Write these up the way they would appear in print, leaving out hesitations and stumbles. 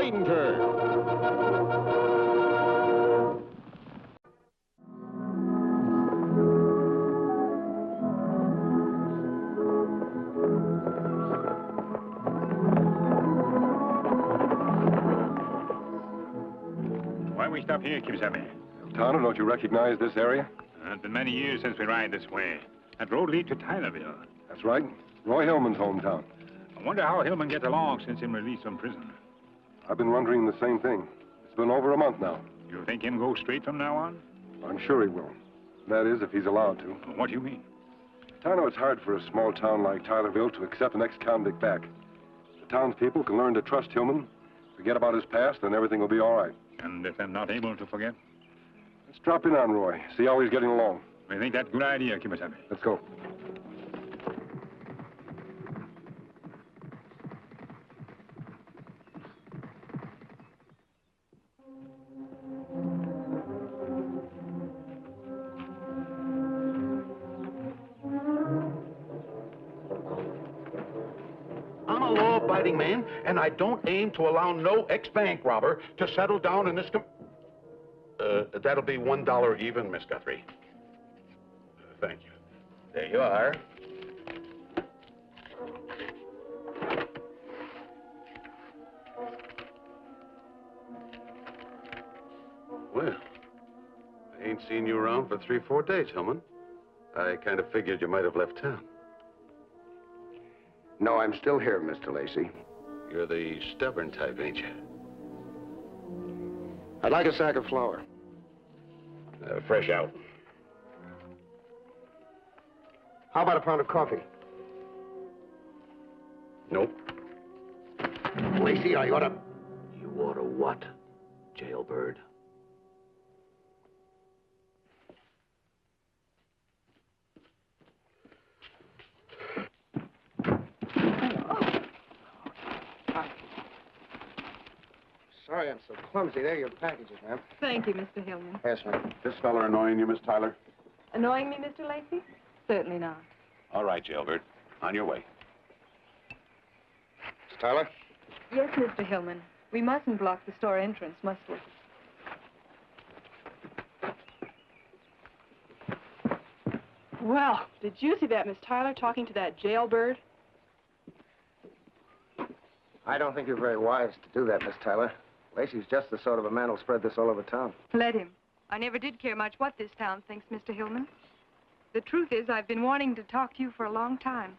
Ranger. Why we stop here, Kemo Sabe? Tonto, don't you recognize this area? It's been many years since we ride this way. That road leads to Tylerville. That's right. Roy Hillman's hometown. I wonder how Hillman gets along since him released from prison. I've been wondering the same thing. It's been over a month now. You think him go straight from now on? I'm sure he will. That is, if he's allowed to. What do you mean? Tonto, it's hard for a small town like Tylerville to accept an ex-convict back. The townspeople can learn to trust Hillman, forget about his past, and everything will be all right. And if they're not able to forget? Let's drop in on Roy, see how he's getting along. I think that's a good idea, Kemo Sabe. Let's go. I'm a law-abiding man, and I don't aim to allow no ex-bank robber to settle down in this that'll be $1 even, Miss Guthrie. Thank you. There you are. Well, I ain't seen you around for 3-4 days, Hillman. I kind of figured you might have left town. No, I'm still here, Mr. Lacey. You're the stubborn type, ain't you? I'd like a sack of flour. Fresh out. How about a pound of coffee? Nope. Lacey, I ought to... You ought to what, jailbird? Sorry I'm so clumsy. There are your packages, ma'am. Thank you, Mr. Hillman. Yes, ma'am. This fella annoying you, Miss Tyler? Annoying me, Mr. Lacey? Certainly not. All right, jailbird. On your way. Miss Tyler? Yes, Mr. Hillman. We mustn't block the store entrance, must we? Well, did you see that Miss Tyler talking to that jailbird? I don't think you're very wise to do that, Miss Tyler. Lacey's just the sort of a man who'll spread this all over town. Let him. I never did care much what this town thinks, Mr. Hillman. The truth is, I've been wanting to talk to you for a long time.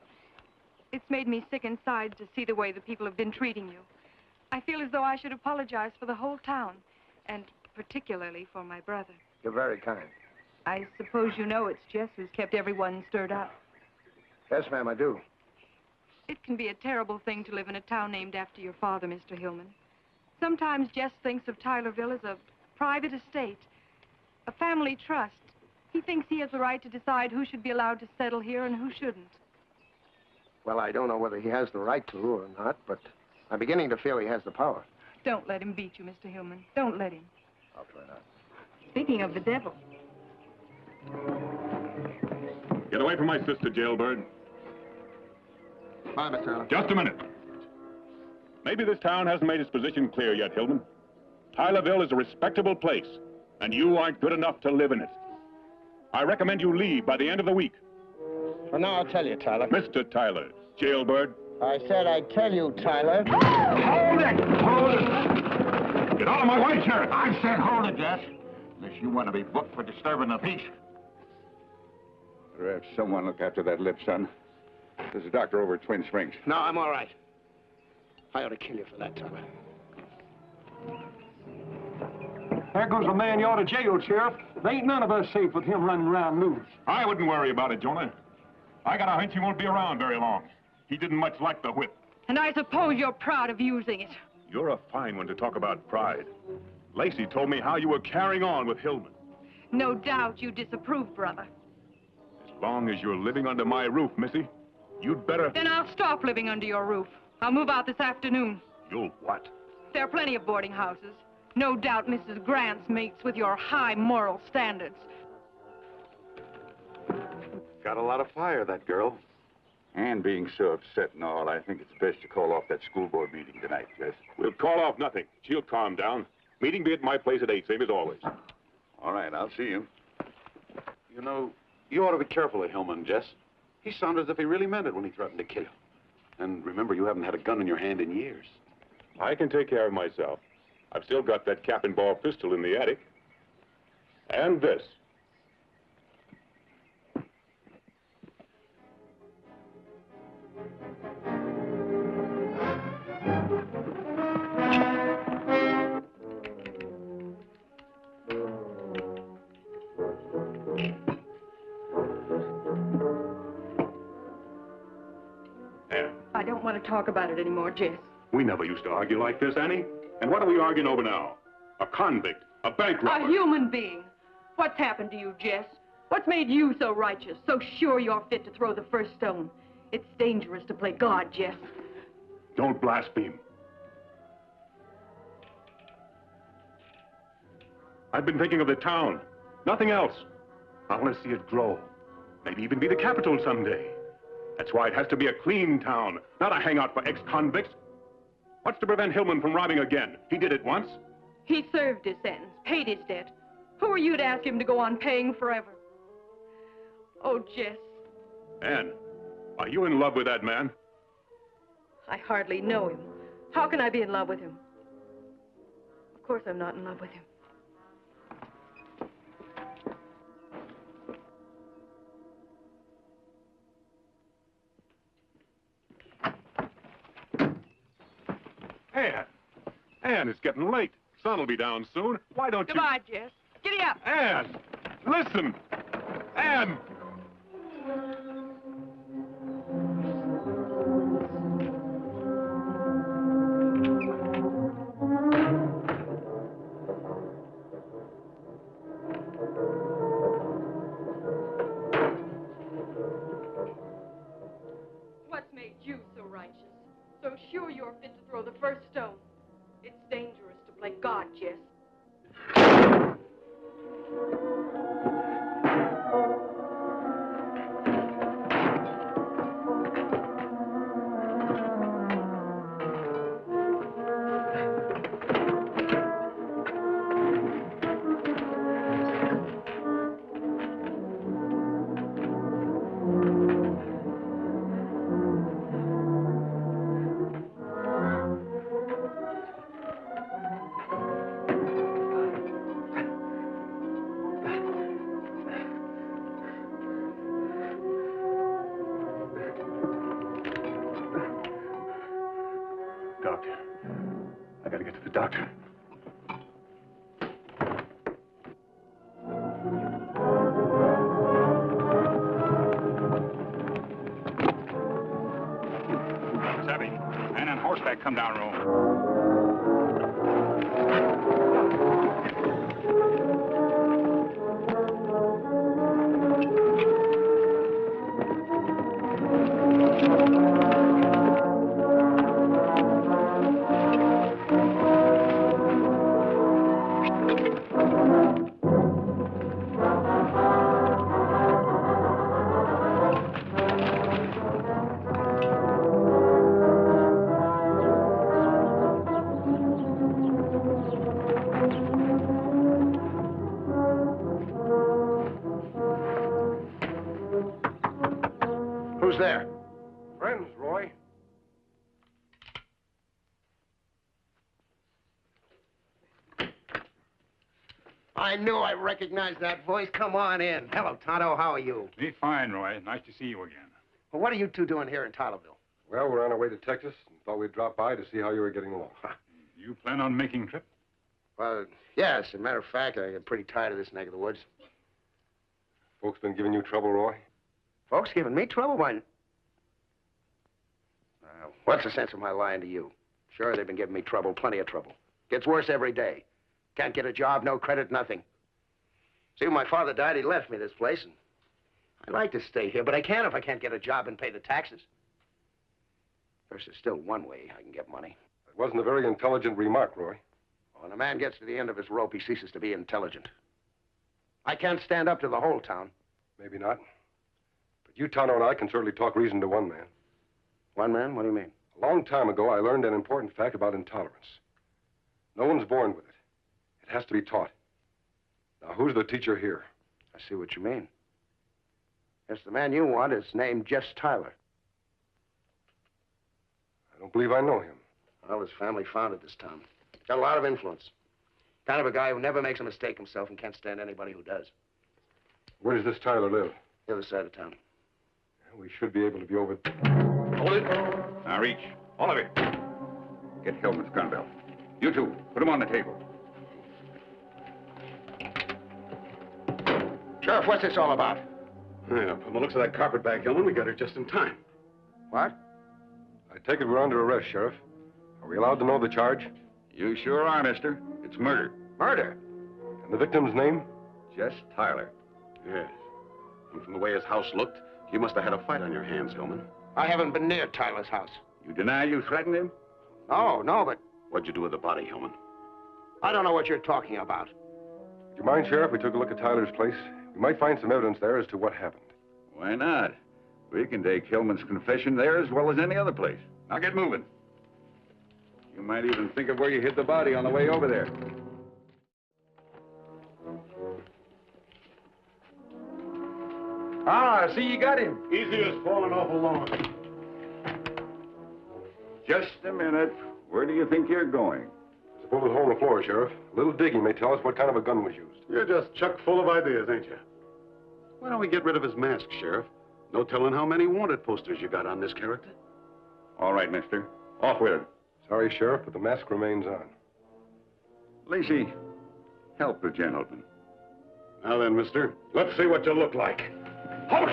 It's made me sick inside to see the way the people have been treating you. I feel as though I should apologize for the whole town, and particularly for my brother. You're very kind. I suppose you know it's Jess who's kept everyone stirred up. Yes, ma'am, I do. It can be a terrible thing to live in a town named after your father, Mr. Hillman. Sometimes Jess thinks of Tylerville as a private estate, a family trust. He thinks he has the right to decide who should be allowed to settle here and who shouldn't. Well, I don't know whether he has the right to or not, but I'm beginning to feel he has the power. Don't let him beat you, Mr. Hillman. Don't let him. I'll try not. Speaking of the devil. Get away from my sister, jailbird. Bye, Mr. Hillman. Just a minute. Maybe this town hasn't made its position clear yet, Hillman. Tylerville is a respectable place, and you aren't good enough to live in it. I recommend you leave by the end of the week. Well, now I'll tell you, Tyler. Mr. Tyler, jailbird. I said I'd tell you, Tyler. Hold it! Hold it! Get out of my way, Sheriff. I said hold it, Jess. Unless you want to be booked for disturbing the peace. Better have someone look after that lip, son. There's a doctor over at Twin Springs. No, I'm all right. I ought to kill you for that, Tyler. There goes a man you ought to jail, Sheriff. There ain't none of us safe with him running around loose. I wouldn't worry about it, Jonah. I got a hunch he won't be around very long. He didn't much like the whip. And I suppose you're proud of using it. You're a fine one to talk about pride. Lacey told me how you were carrying on with Hillman. No doubt you disapprove, brother. As long as you're living under my roof, Missy, you'd better... Then I'll stop living under your roof. I'll move out this afternoon. You'll what? There are plenty of boarding houses. No doubt Mrs. Grant's mates with your high moral standards. Got a lot of fire, that girl. And being so upset and all, I think it's best to call off that school board meeting tonight, Jess. We'll call off nothing. She'll calm down. Meeting be at my place at 8, same as always. All right, I'll see you. You know, you ought to be careful of Hillman, Jess. He sounded as if he really meant it when he threatened to kill you. And remember, you haven't had a gun in your hand in years. I can take care of myself. I've still got that cap and ball pistol in the attic. And this. I don't want to talk about it anymore, Jess. We never used to argue like this, Annie. And what are we arguing over now? A convict, a bank robber. A human being. What's happened to you, Jess? What's made you so righteous, so sure you're fit to throw the first stone? It's dangerous to play God, Jess. Don't blaspheme. I've been thinking of the town. Nothing else. I want to see it grow. Maybe even be the capital someday. That's why it has to be a clean town, not a hangout for ex-convicts. What's to prevent Hillman from robbing again? He did it once. He served his sentence, paid his debt. Who are you to ask him to go on paying forever? Oh, Jess. Anne, are you in love with that man? I hardly know him. How can I be in love with him? Of course I'm not in love with him. Anne! Anne, it's getting late. Sun will be down soon. Why don't you... Goodbye, Jess. Giddy up. Anne! Listen! Anne! What's made you so righteous? So sure you're fit to throw the first stone. It's dangerous to play God, Jess. Doctor. I gotta get to the doctor. Sabe, man on horseback come down room. Who's there? Friends, Roy. I knew I recognized that voice. Come on in. Hello, Tonto. How are you? Be fine, Roy. Nice to see you again. Well, what are you two doing here in Tylerville? Well, we're on our way to Texas and thought we'd drop by to see how you were getting along. You plan on making trip? Well, yes. As a matter of fact, I get pretty tired of this neck of the woods. Folks been giving you trouble, Roy? Folks giving me trouble? Why? What's the sense of my lying to you? Sure, they've been giving me trouble, plenty of trouble. Gets worse every day. Can't get a job, no credit, nothing. See, when my father died, he left me this place, and I'd like to stay here, but I can't if I can't get a job and pay the taxes. First, there's still one way I can get money. It wasn't a very intelligent remark, Roy. When a man gets to the end of his rope, he ceases to be intelligent. I can't stand up to the whole town. Maybe not. But you, Tonto, and I can certainly talk reason to one man. One man? What do you mean? A long time ago, I learned an important fact about intolerance. No one's born with it. It has to be taught. Now, who's the teacher here? I see what you mean. Yes, the man you want is named Jess Tyler. I don't believe I know him. Well, his family founded this town. Got a lot of influence. Kind of a guy who never makes a mistake himself and can't stand anybody who does. Where does this Tyler live? The other side of town. Yeah, we should be able to be over... Hold it. Now reach. All of it. Get Hillman's gun belt. You two, put him on the table. Sheriff, what's this all about? Yeah, from the looks of that carpetbag, Hillman, we got her just in time. What? I take it we're under arrest, Sheriff. Are we allowed to know the charge? You sure are, mister. It's murder. Murder? And the victim's name? Jess Tyler. Yes. And from the way his house looked, you must have had a fight on your hands, Hillman. I haven't been near Tyler's house. You deny you threatened him? No, but What'd you do with the body, Hillman? I don't know what you're talking about. Do you mind, Sheriff, we took a look at Tyler's place? We might find some evidence there as to what happened. Why not? We can take Hillman's confession there as well as any other place. Now get moving. You might even think of where you hid the body on the way over there. Ah, I see you got him. Easy as falling off a log. Just a minute. Where do you think you're going? There's a bullet hole in the floor, Sheriff. A little digging may tell us what kind of a gun was used. You're just chock full of ideas, ain't you? Why don't we get rid of his mask, Sheriff? No telling how many wanted posters you got on this character. All right, mister. Off with it. Sorry, Sheriff, but the mask remains on. Lacey, help the gentleman. Now then, mister, let's see what you look like. Halt!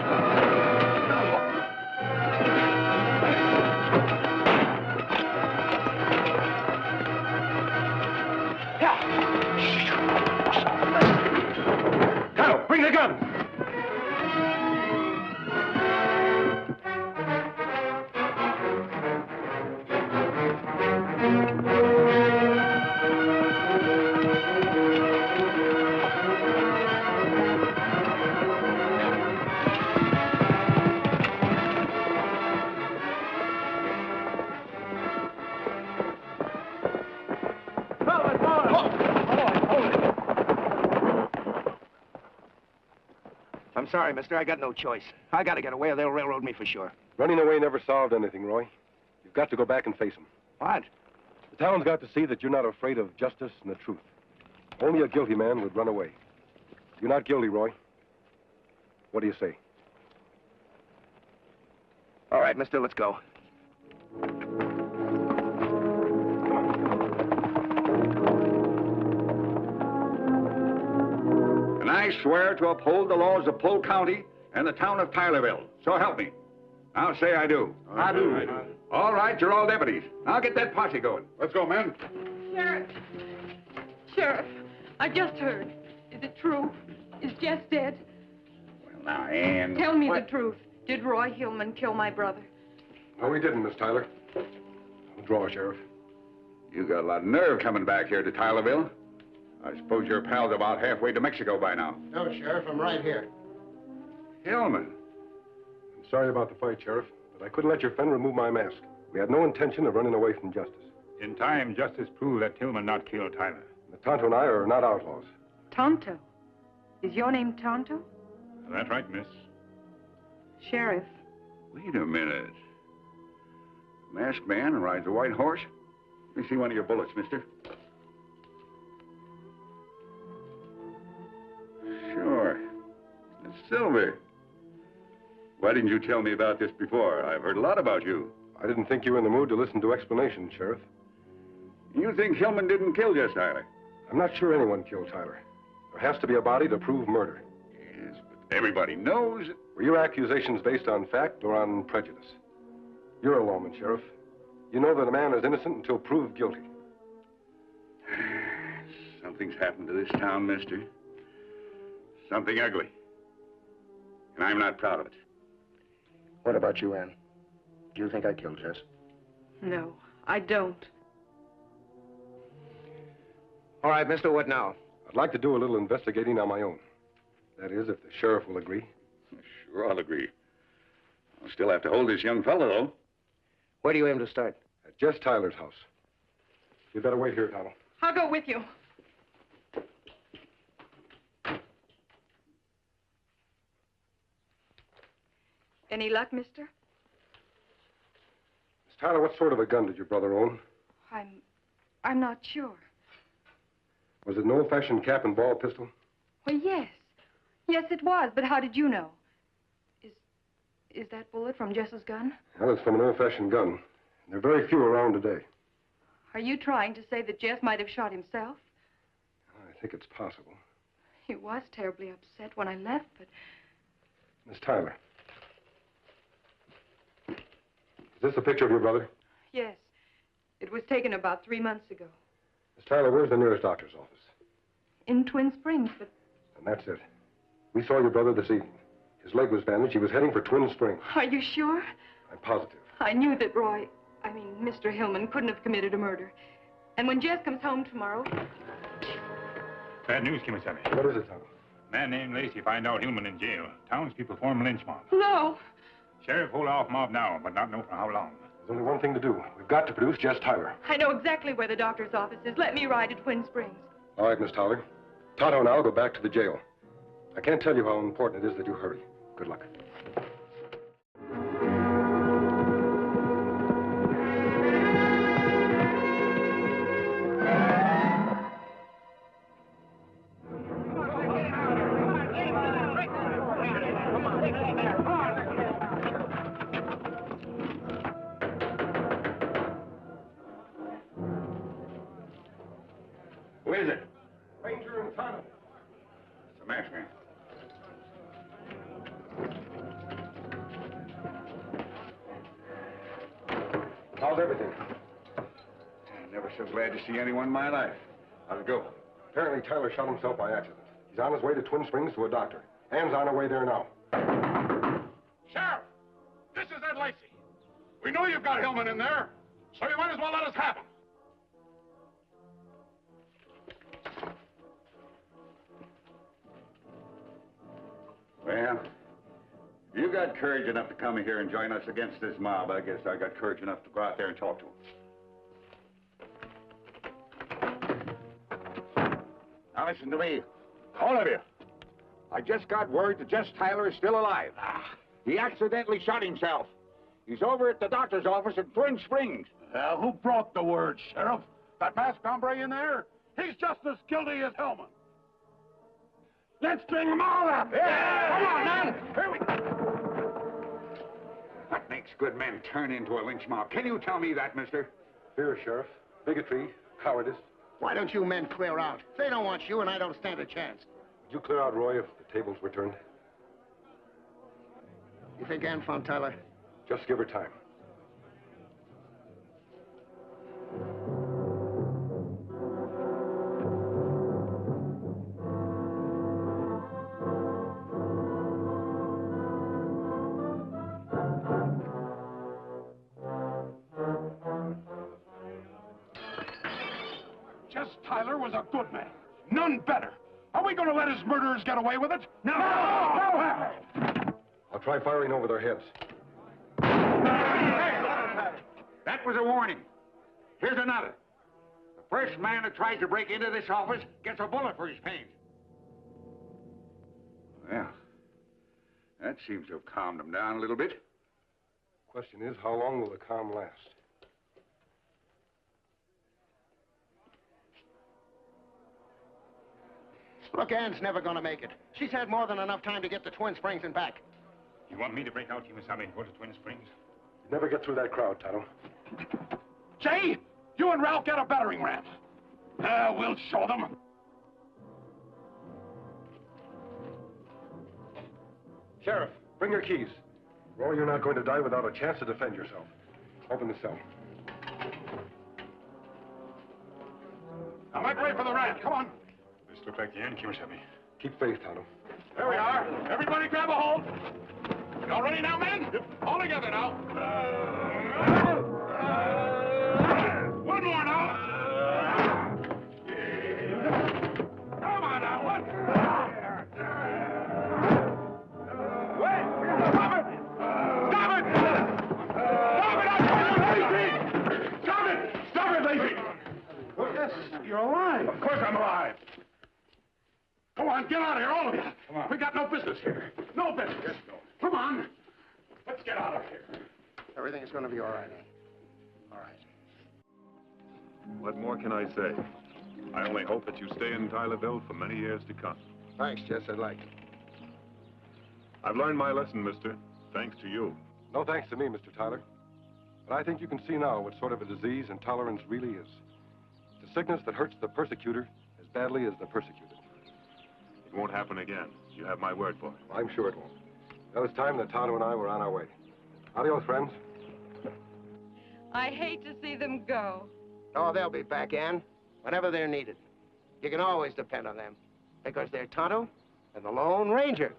Tonto, bring the gun. I'm sorry, mister. I got no choice. I gotta get away or they'll railroad me for sure. Running away never solved anything, Roy. You've got to go back and face them. What? The town's got to see that you're not afraid of justice and the truth. Only a guilty man would run away. You're not guilty, Roy. What do you say? All right, mister, let's go. And I swear to uphold the laws of Polk County and the town of Tylerville. So help me. Now say I do. I do. All right, you're all deputies. Now get that posse going. Let's go, men. Sheriff. Sheriff, I just heard. Is it true? Is Jess dead? Well, now, Ann... Tell me the truth. Did Roy Hillman kill my brother? No, he didn't, Miss Tyler. Draw, Sheriff. You got a lot of nerve coming back here to Tylerville. I suppose your pal's about halfway to Mexico by now. No, Sheriff, I'm right here. Hillman. I'm sorry about the fight, Sheriff, but I couldn't let your friend remove my mask. We had no intention of running away from justice. In time, justice proved that Hillman not killed Tyler. The Tonto and I are not outlaws. Tonto. Is your name Tonto? That's right, miss. Sheriff. Wait a minute. Masked man rides a white horse? Let me see one of your bullets, mister. Sure. It's silver. Why didn't you tell me about this before? I've heard a lot about you. I didn't think you were in the mood to listen to explanations, Sheriff. You think Hillman didn't kill Jess Tyler? I'm not sure anyone killed Tyler. There has to be a body to prove murder. Yes, but everybody knows... Were your accusations based on fact or on prejudice? You're a lawman, Sheriff. You know that a man is innocent until proved guilty. Something's happened to this town, mister. Something ugly. And I'm not proud of it. What about you, Ann? Do you think I killed Jess? No, I don't. All right, mister, what now? I'd like to do a little investigating on my own. That is, if the sheriff will agree. Sure, I'll agree. We'll still have to hold this young fellow, though. Where do you aim to start? At Jess Tyler's house. You better wait here, Tonto. I'll go with you. Any luck, mister? Miss Tyler, what sort of a gun did your brother own? I'm not sure. Was it an old-fashioned cap and ball pistol? Well, yes. Yes, it was, but how did you know? Is that bullet from Jess's gun? Well, it's from an old-fashioned gun. And there are very few around today. Are you trying to say that Jess might have shot himself? I think it's possible. He was terribly upset when I left, but... Miss Tyler. Is this a picture of your brother? Yes. It was taken about 3 months ago. Miss Tyler, where's the nearest doctor's office? In Twin Springs, but... And that's it. We saw your brother this evening. His leg was bandaged. He was heading for Twin Springs. Are you sure? I'm positive. I knew that Mr. Hillman couldn't have committed a murder. And when Jess comes home tomorrow... Bad news, Kemo Sabe. What is it, Tonto? Man named Lacey find out Hillman in jail. Townspeople form a lynch mob. No! Sheriff hold off mob now, but not know for how long. There's only one thing to do. We've got to produce Jess Tyler. I know exactly where the doctor's office is. Let me ride to Twin Springs. All right, Miss Tyler. Tonto and I'll go back to the jail. I can't tell you how important it is that you hurry. Good luck. Who is it? Ranger and Tonto. It's a masked man. How's everything? I'm never so glad to see anyone in my life. How'd it go? Apparently, Tyler shot himself by accident. He's on his way to Twin Springs to a doctor. Ann's on her way there now. Sheriff, this is Ed Lacey. We know you've got Hillman in there, so you might as well let us have him. Well, if you got courage enough to come here and join us against this mob, I guess I got courage enough to go out there and talk to him. Now listen to me, all of you. I just got word that Jess Tyler is still alive. He accidentally shot himself. He's over at the doctor's office in Twin Springs. Who brought the word, Sheriff? That masked hombre in there? He's just as guilty as Hillman. Let's bring them all up! Yeah! Come on, man! Here we go! What makes good men turn into a lynch mob? Can you tell me that, mister? Fear, Sheriff. Bigotry, cowardice. Why don't you men clear out? They don't want you, and I don't stand a chance. Would you clear out, Roy, if the tables were turned? You think Ann found Tyler? Just give her time. Jess Tyler was a good man. None better. Are we going to let his murderers get away with it? No! No! I'll try firing over their heads. That was a warning. Here's another. The first man that tries to break into this office gets a bullet for his pains. Well, that seems to have calmed them down a little bit. Question is, how long will the calm last? Look, Ann's never going to make it. She's had more than enough time to get to Twin Springs and back. You want me to break out, Kemo Sabe, and go to Twin Springs? You'd never get through that crowd, Tonto. Jay, you and Ralph get a battering ram. We'll show them. Sheriff, bring your keys. Roy, you're not going to die without a chance to defend yourself. Open the cell. Now make way for the ram. Come on. This looks like the end, Kemo Sabe. Keep faith, Tonto. Here we are. Everybody grab a hold. You all ready now, men? All together now. One more now. Come on now. One. Wait. Stop it. Stop You're alive. Of course I'm alive. Come on, get out of here, all of you. Come on. We got no business here. No business. Let's go. Come on. Let's get out of here. Everything's going to be all right, eh? All right. What more can I say? I only hope that you stay in Tylerville for many years to come. Thanks, Jess. I'd like to. I've learned my lesson, mister, thanks to you. No thanks to me, Mr. Tyler. But I think you can see now what sort of a disease intolerance really is. It's a sickness that hurts the persecutor as badly as the persecuted. It won't happen again. You have my word for it. I'm sure it won't. Well, it's time that Tonto and I were on our way. Adios, friends. I hate to see them go. Oh, they'll be back, Ann, whenever they're needed. You can always depend on them, because they're Tonto and the Lone Ranger.